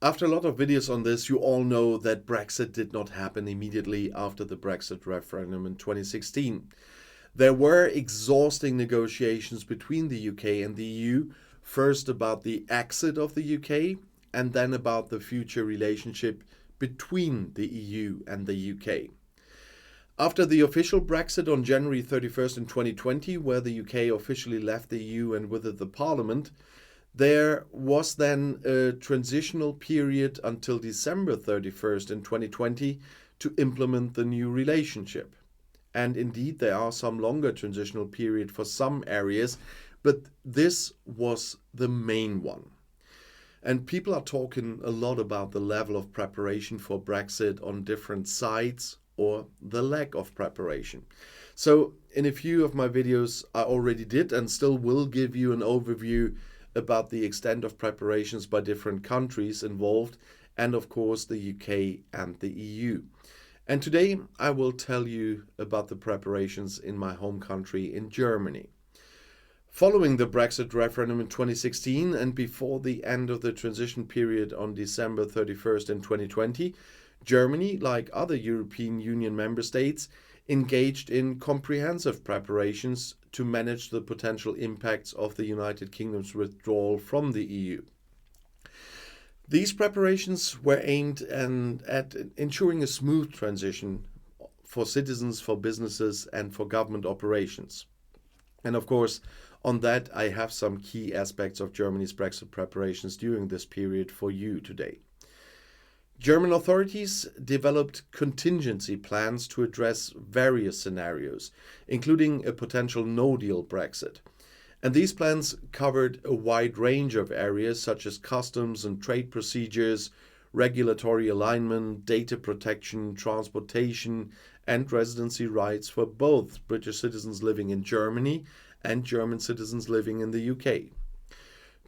After a lot of videos on this, you all know that Brexit did not happen immediately after the Brexit referendum in 2016. There were exhausting negotiations between the UK and the EU, first about the exit of the UK and then about the future relationship between the EU and the UK. After the official Brexit on January 31st in 2020, where the UK officially left the EU and with it the Parliament, there was then a transitional period until December 31st in 2020 to implement the new relationship. And indeed, there are some longer transitional period for some areas, but this was the main one. And people are talking a lot about the level of preparation for Brexit on different sides or the lack of preparation. So, in a few of my videos, I already did and still will give you an overview about the extent of preparations by different countries involved, and of course, the UK and the EU. And today, I will tell you about the preparations in my home country, in Germany. Following the Brexit referendum in 2016 and before the end of the transition period on December 31st in 2020, Germany, like other European Union member states, engaged in comprehensive preparations to manage the potential impacts of the United Kingdom's withdrawal from the EU. These preparations were aimed at ensuring a smooth transition for citizens, for businesses, and for government operations. And of course, on that, I have some key aspects of Germany's Brexit preparations during this period for you today. German authorities developed contingency plans to address various scenarios, including a potential no-deal Brexit. And these plans covered a wide range of areas such as customs and trade procedures, regulatory alignment, data protection, transportation, and residency rights for both British citizens living in Germany and German citizens living in the UK.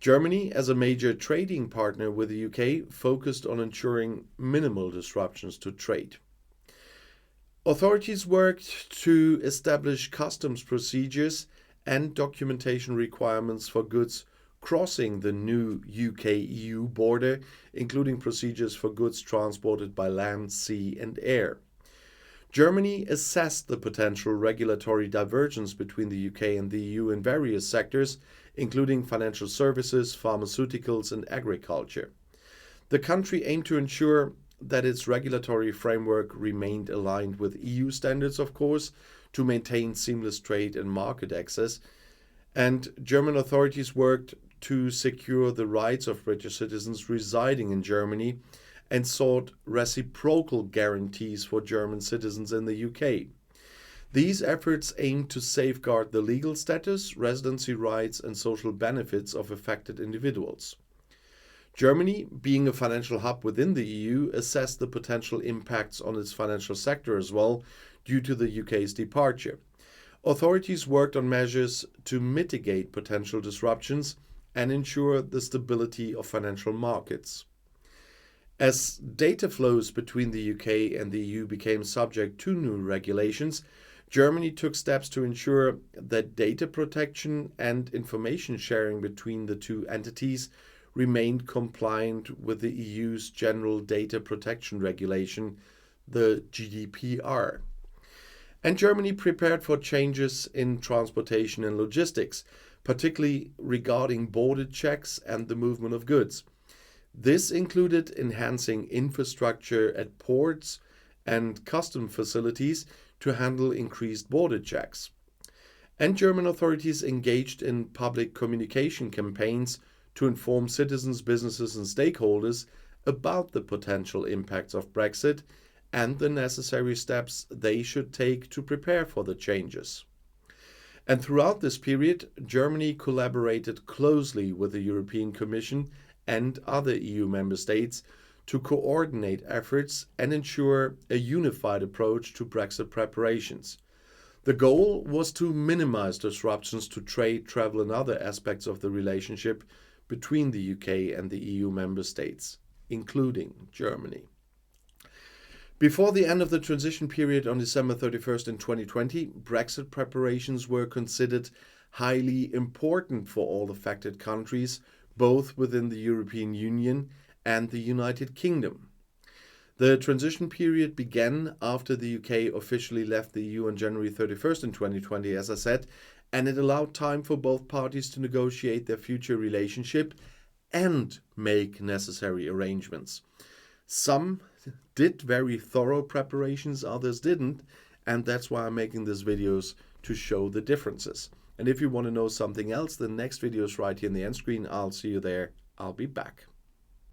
Germany, as a major trading partner with the UK, focused on ensuring minimal disruptions to trade. Authorities worked to establish customs procedures and documentation requirements for goods crossing the new UK-EU border, including procedures for goods transported by land, sea, and air. Germany assessed the potential regulatory divergence between the UK and the EU in various sectors, including financial services, pharmaceuticals, and agriculture. The country aimed to ensure that its regulatory framework remained aligned with EU standards, of course, to maintain seamless trade and market access. And German authorities worked to secure the rights of British citizens residing in Germany and sought reciprocal guarantees for German citizens in the UK. These efforts aimed to safeguard the legal status, residency rights, and social benefits of affected individuals. Germany, being a financial hub within the EU, assessed the potential impacts on its financial sector as well due to the UK's departure. Authorities worked on measures to mitigate potential disruptions and ensure the stability of financial markets. As data flows between the UK and the EU became subject to new regulations, Germany took steps to ensure that data protection and information sharing between the two entities remained compliant with the EU's General Data Protection Regulation, the GDPR. And Germany prepared for changes in transportation and logistics, particularly regarding border checks and the movement of goods. This included enhancing infrastructure at ports and custom facilities to handle increased border checks. And German authorities engaged in public communication campaigns to inform citizens, businesses, and stakeholders about the potential impacts of Brexit and the necessary steps they should take to prepare for the changes. And throughout this period, Germany collaborated closely with the European Commission and other EU member states to coordinate efforts and ensure a unified approach to Brexit preparations. The goal was to minimize disruptions to trade, travel, and other aspects of the relationship between the UK and the EU member states, including Germany. Before the end of the transition period on December 31st in 2020, Brexit preparations were considered highly important for all affected countries, both within the European Union and the United Kingdom. The transition period began after the UK officially left the EU on January 31st in 2020, as I said, and it allowed time for both parties to negotiate their future relationship and make necessary arrangements. Some did very thorough preparations, others didn't, and that's why I'm making these videos, to show the differences. And if you want to know something else, the next video is right here in the end screen. I'll see you there. I'll be back.